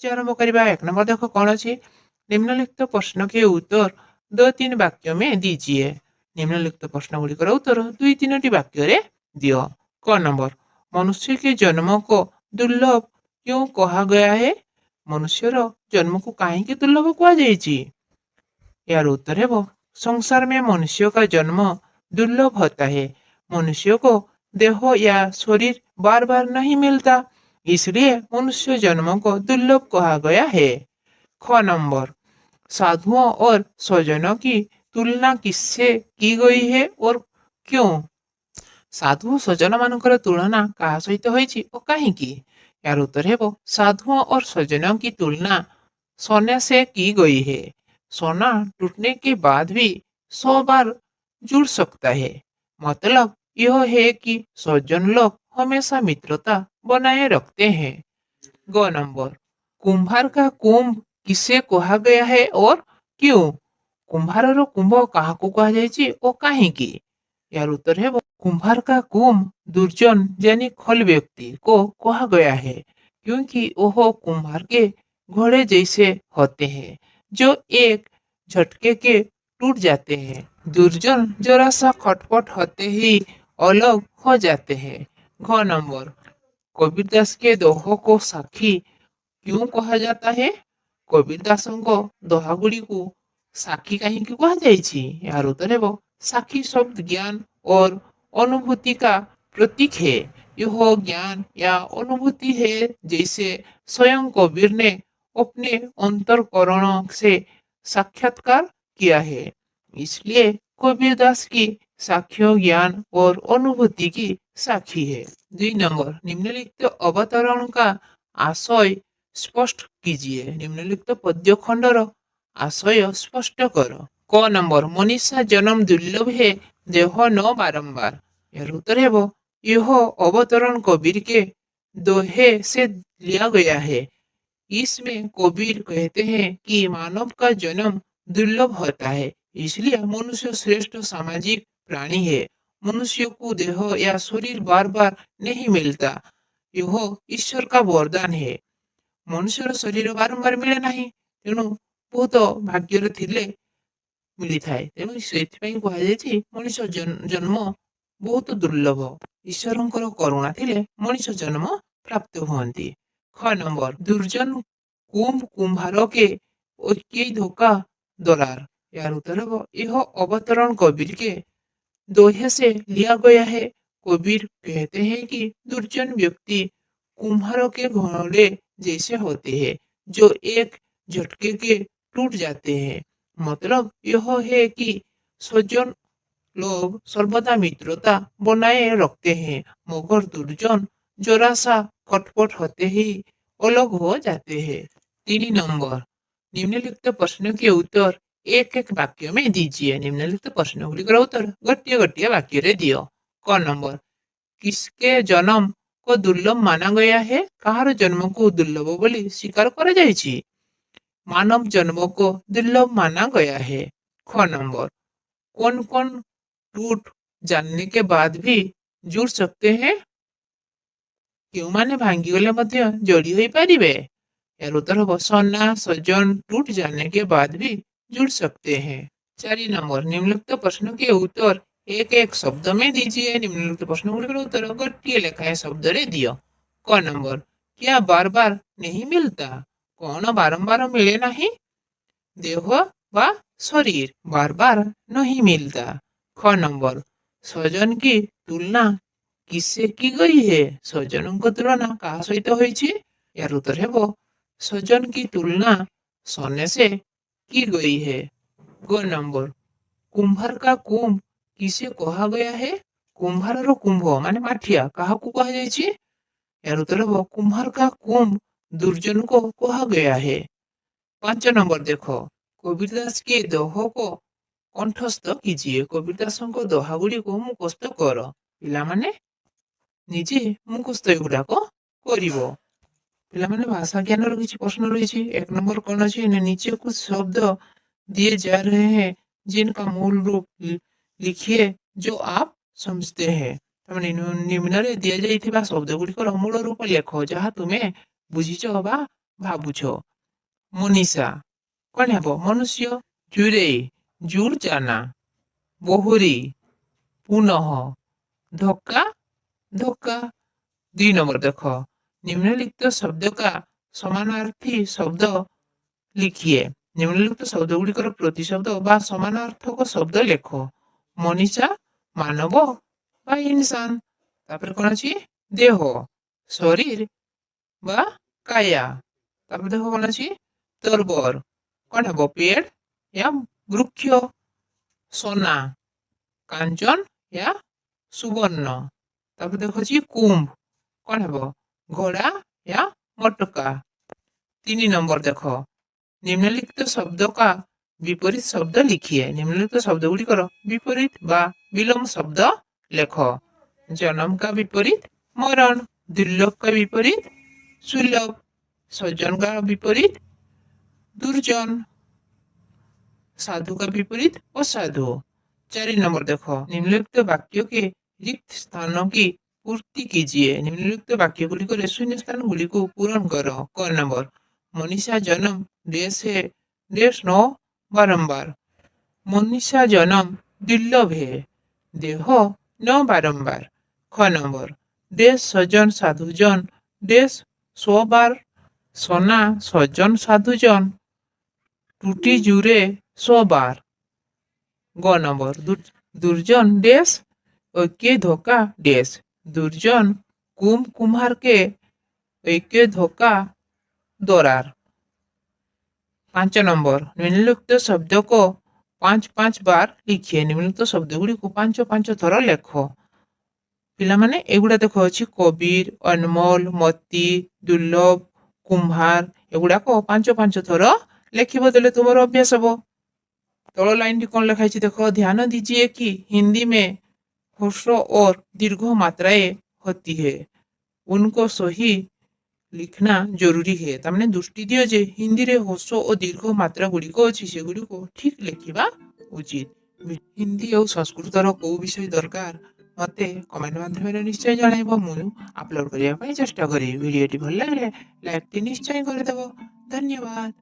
आज आरंभ करवा। एक नंबर देखो कौन अच्छी, निम्नलिखित प्रश्न के उत्तर 2-3 वाक्य में दीजिए। निम्नलिखित प्रश्न गुड़िकर उत्तर 2-3 वाक्य रे दियो। क नंबर, मनुष्य के जन्म को दुर्लभ क्यों कहा गया है? मनुष्यर जन्म को कहीं दुर्लभ कहुई? यार उत्तर है वो, संसार में मनुष्य का जन्म दुर्लभ होता है। मनुष्य को देह या शरीर बार बार नहीं मिलता, इसलिए मनुष्य जन्म को दुर्लभ कहा गया है। ख नंबर, साधुओं और स्वजनों की तुलना किससे की गई है और क्यों? साधु स्वजन मानकर तुलना क्या सहित होइछि और काहींकि? यार उत्तर है वो, साधुओं और स्वजनों की तुलना सोने से की गई है। सोना टूटने के बाद भी 100 बार जुड़ सकता है। मतलब यह है कि सज्जन लोग हमेशा मित्रता बनाए रखते हैं। ग नंबर, कुंभार का कुंभ किसे कहा गया है और क्यों? कुंभार कुंभ क्या कहुई और काहींकि? यार उत्तर है वो, कुंभार का कुंभ दुर्जन यानी खल व्यक्ति को कहा गया है, क्योंकि वह कुंभार के घोड़े जैसे होते हैं जो एक झटके के टूट जाते हैं। दुर्जन जरा सा खटपट होते ही अलग हो जाते हैं। घ नंबर, कबीरदास के दोहों को साखी क्यों कहा जाता है? कबीरदास दोहागुड़ी को साखी कहीं कहुई? यार उत्तर है वो, साखी शब्द ज्ञान और अनुभूति का प्रतीक है। यह ज्ञान या अनुभूति है जैसे स्वयं कबीर ने अपने अंतरकरण से साक्षात्कार किया है। इसलिए कबीरदास की साक्ष्य ज्ञान और अनुभूति की साक्षी है। 2 नंबर, निम्नलिखित अवतरण का आशय स्पष्ट कीजिए। निम्नलिखित पद्य खंडर आशय स्पष्ट करो। क नंबर, मनीषा जन्म दुर्लभ है, देह न बारंबार। यार उत्तर है वो, यह अवतरण कबीर के दोहे से लिया गया है। इसमें कबीर कहते हैं कि मानव का जन्म दुर्लभ होता है, इसलिए मनुष्य श्रेष्ठ सामाजिक प्राणी है। मनुष्य को देह या शरीर बार बार नहीं मिलता, यह ईश्वर का वरदान है। मनुष्यर शरीर बारंबार मिले नहीं, तेणु बहुत भाग्य थिले मिली थाए। तेणु से कहुई मनुष्य जन्म बहुत दुर्लभ, ईश्वर करुणा थिले मनुष्य जन्म प्राप्त हुअन्ति। ख नंबर, दुर्जन कुंभ कुंभार के ऐक्य धोखा दरार। यार उत्तर है, यह अवतरण कबीर के दोहे से लिया गया है। कबीर कहते हैं कि दुर्जन व्यक्ति कुम्हारों के घोड़े जैसे होते हैं जो एक झटके के टूट जाते हैं। मतलब यह है कि सज्जन लोग सर्वदा मित्रता बनाए रखते हैं, मगर दुर्जन जरा सा खटपट होते ही अलग हो जाते हैं। 3 नंबर, निम्नलिखित प्रश्न के उत्तर एक एक वाक्य में दीजिए। निम्नलिखित प्रश्न गुड़िकर उत्तर गोटे गोटे वाक्य रे दियो। क नंबर, किसके जन्म को दुर्लभ माना गया है? कहार जन्म को दुर्लभ बोली स्वीकार करा जायछि? मानव जन्म को दुर्लभ माना गया है। ख नंबर, कौन कौन टूट जानने के बाद भी जुड़ सकते हैं? क्यों माने भांगी गले मध्य जोड़ी होई पारिबे? यार उत्तर हो, सोना सज्जन टूट जाने के बाद भी जुड़ सकते हैं। 4 नंबर, निम्नलिखित प्रश्न के उत्तर एक एक शब्द में दीजिए। निम्नलिखित प्रश्न गुड़िकर उत्तर गोटे लेखाएं शब्द रे दियो। क नंबर, क्या बार बार नहीं मिलता? कौन बारंबार मिले नहीं? देह व शरीर बार बार नहीं मिलता। ख नंबर, स्वजन की तुलना किससे की गई है? स्वजनों को तुलना कहा सहित होइछि? यार उत्तर है वो, स्वजन की तुलना सोने से की गई है। ग नंबर, कुंभार का कुंभ किसे कहा गया है? कुंभार रो कुंभ माने माठिया कहा को कहा जायछि? यार उत्तर है, कुंभार का कुंभ दुर्जन को कहा गया है। 5 नंबर देखो, कबीरदास के दोहो को कंठस्थ कीजिए। कबीरदास को दोहा गुड़ी को मुखस्थ कर। पिला माने निजे मुखस्थ एगुड़ाक करिवो। पिला माने भाषा ज्ञान रो किछि प्रश्न रही। 1 नंबर कौन अच्छी, नीचे कुछ शब्द दिए जा रहे हैं जिनका मूल रूप लिखिए जो आप समझते हैं। निम्न रे दिया जाइथिबा शब्द गुड़िकर मूल रूप लेख जहाँ तुम्हें बुझीच बा ଭାବୁଛ। ମନୀଷା କଣ ହେବ? ମନୁଷ୍ୟ। ଜୁରେଇ ଜୁର ଜାନା। ବୋହରି पुनः। धोखा धोखा। 2 नंबर देखो, निम्नलिखित शब्द का समानार्थी शब्द लिखिए। निम्नलिखित शब्द गुड़िकर प्रतिशब्द बा समानार्थक शब्द लेख। मनीषा मानव बा इंसान। तापर कौन अच्छी? देह शरीर बा काया। तापर देखो कौन अच्छी? तरबर कौन है? पेड़ या वृक्ष। सोना कांचन या सुवर्ण। तापर देखो जी कुंभ कौन है? घोड़ा या मटका। 3 नंबर देखो, निम्नलिखित शब्द का विपरीत शब्द लिखिए। निम्नलिखित शब्द गुड़िकर विपरीत बा विलोम शब्द लेख। जन्म का विपरीत मरण। दुर्लभ का विपरीत सुलभ। सज्जन का विपरीत दुर्जन। साधु का विपरीत असाधु। 4 नंबर देखो, निम्नलिखित वाक्य के रिक्त स्थानों की पूर्ति कीजिए। निम्नलिखित वाक्य गुड़िकर शून्य स्थान गुड़िको पूरण करो। क नंबर, मनीषा जन्म देश है देश नो बारंबार। मनीषा जन्म दुर्लभ है देह न बारंबार। ख नंबर, देश सज्जन साधुजन देश 100 बार। सोना सज्जन साधुजन टूटी जुरे 100 बार। ग नंबर, दुर्जन देश ऐक्य धोखा देश। दुर्जन कुम्हार के ऐक्य धोखा दरार। 5 नंबर, निम्नलिखित शब्द को 5 बार लिखिए। निम्नलिखित शब्द गुड़ी को 5 थर लेख। पिला माने एगुड़ा देखो अच्छी कबीर, अनमोल, मती, दुर्लभ, कुम्हार एगुड़ा को 5 थर लेखिब देले तुमर अभ्यास हबो। तल लाइन टी कौन लिखा है देखो, ध्यान दीजिए कि हिंदी में ह्रस्व और दीर्घ मात्राएं होती है, उनको सही लिखना जरूरी है। तमने दृष्टि दियो जे हिंदी रे ह्रस्व और दीर्घ मात्रा गुड़िक अच्छी से गुड़िक ठीक लिखा उचित। हिंदी और संस्कृतर को विषय दरकार मते कमेंट माध्यम निश्चय जणाइबो। मु अपलोड करिया पई चेष्टा करी। वीडियोटी भल लागले लाइक टी निश्चय कर देबो। धन्यवाद।